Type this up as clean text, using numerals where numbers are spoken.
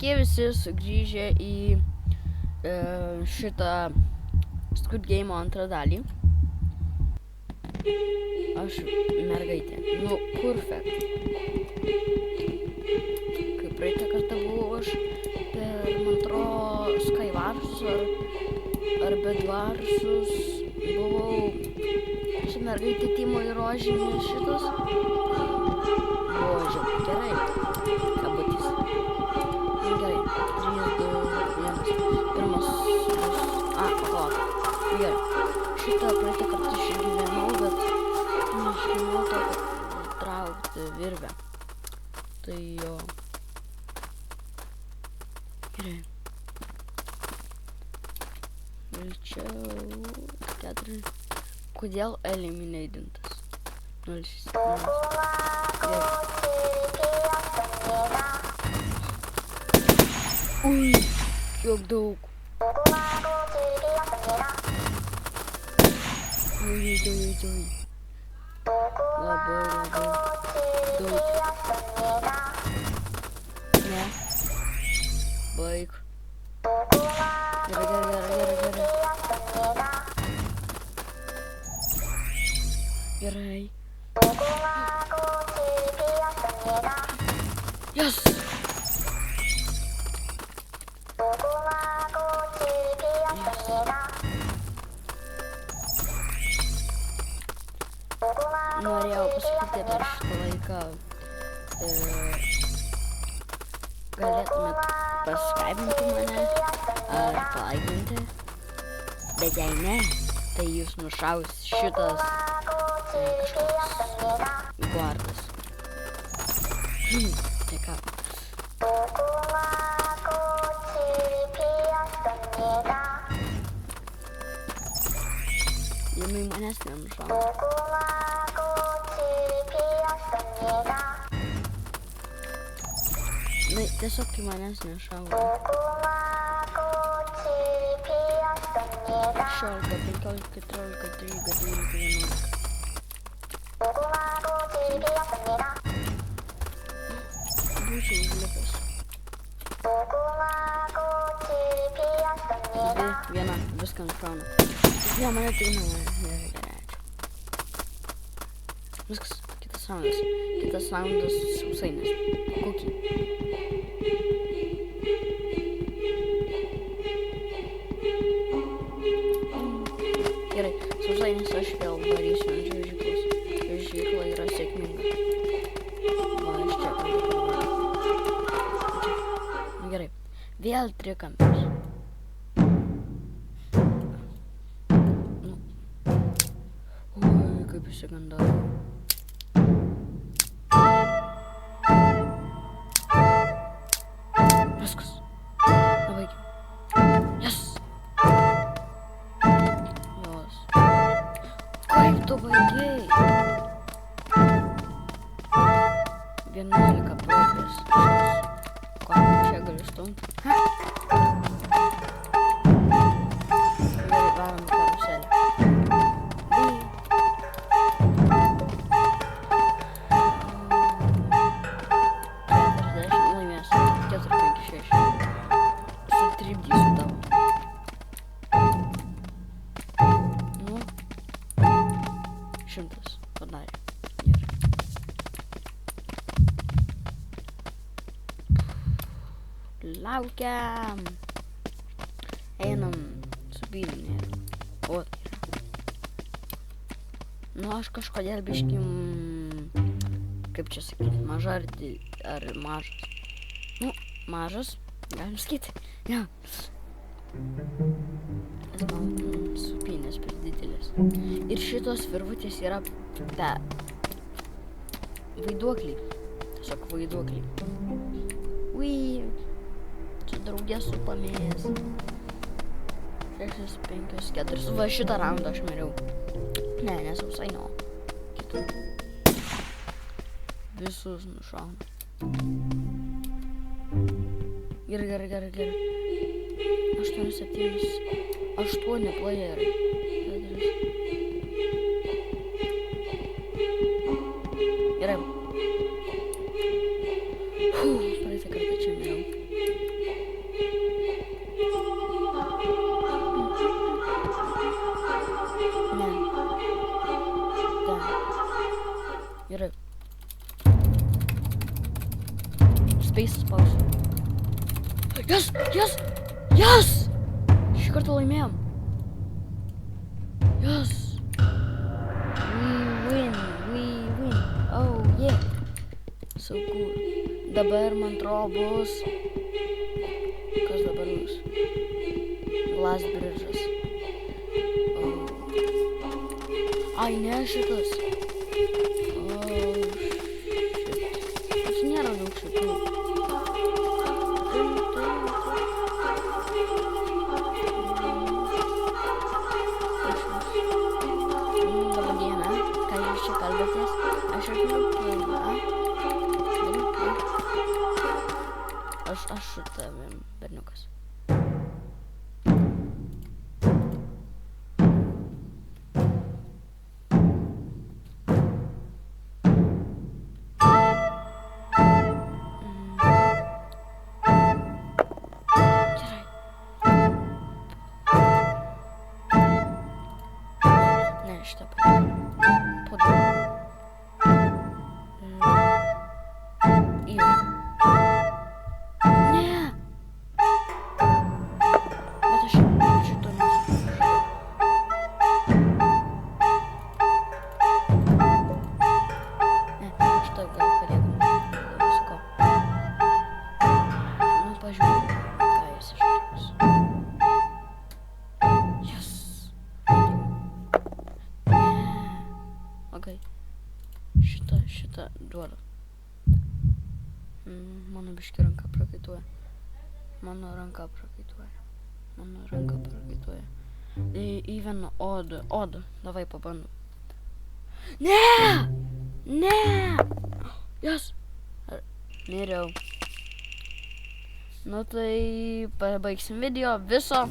Sveiki visi sugrįžę į šitą Squid Game antrą dalį. Aš mergaitė. Nu, perfect. Kaip praeitą kartą buvau aš per, man atrodo, Skyvarsus ar Bedvarsus. Buvau su mergaitė Timo ir rožinis šitas. Bože, gerai. Kabutys. Gerai. 3, 2, 1. Pirmas bus... palauk. Gerai. Šitą praeitą kartą išgyvenau, bet neišgyvenau to, kad traukti virvę. Tai jo. Gerai. Greičiau... 4. Kodėl eliminatintas? 0,7. Gerai. Ui, kiek daug. Ui. Labai daug. Ne. Baik. Gerai. Yes! Norėjau pasakyti per šitą laiką, galėtumėt paskambinti mane ar palaikinti, bet jei ne, tai jūs nušaus šitas kažkoks guardas. Tai ką? Jumai manęs nenušauna. Na, tiesiog kai manęs nešauna. 16, 15, 14, 13, 12, 11. Būčiau užlipęs. 2, 1, viską nušauna. Ne, mane trina. Viskas, kitas raundas sausainis. Kokį? Gerai, sausainis aš vėl varysiu ant čiuožyklos. Čiuožykla yra sėkminga. Va, aš čia palikau. Gerai, vėl trikampis. Ui, kaip išsigandau. Viskas. Pabaigim. Yes! Jos. Kaip tu baigei? 11 progres. Ką, čia galiu stumti? Gerai, varom karuselį. Sutripdysiu tavo. Nu. 100 padarė. Gerai. Laukiam. Einam su bilinė. O, nu, aš kažkodėl biškim, kaip čia sakyti, maža ar mažas. Nu, mažas. Galim sakyti. Ja. Nes man supynės per didelis. Ir šitos virvutės yra vaiduokliai. Tiesiog vaiduokliai. Ui. Čia draugė supamės. 6, 5, 4. Va šitą raundą aš meriau. Ne, nesausai, no. Kitų. Visus nušauna. Gerai. 8, 7, 8 playerai. Gerai. Praeitą kartą čia mėjau. Yes! Yes! Yes! Šį kartą laimėjom. Yes! We win. Oh, yeah. So cool. Dabar, man atrodo, bus... Kas dabar bus? Glass Bridges. Oh. Ai, ne šitas. Oh, shit. Aš nėra daug šitų. Labadiena, ką jūs čia kalbatės? Aš ir kalbu. Aš su tavim, berniukas. Ne, šitą padau. Okay. Šitą duodu. Mano biški ranka prakaituoja. Mano ranka prakaituoja. Even odd. Davai pabandom. Ne! Yes! Miriau. Nu tai pabaigsim video viso.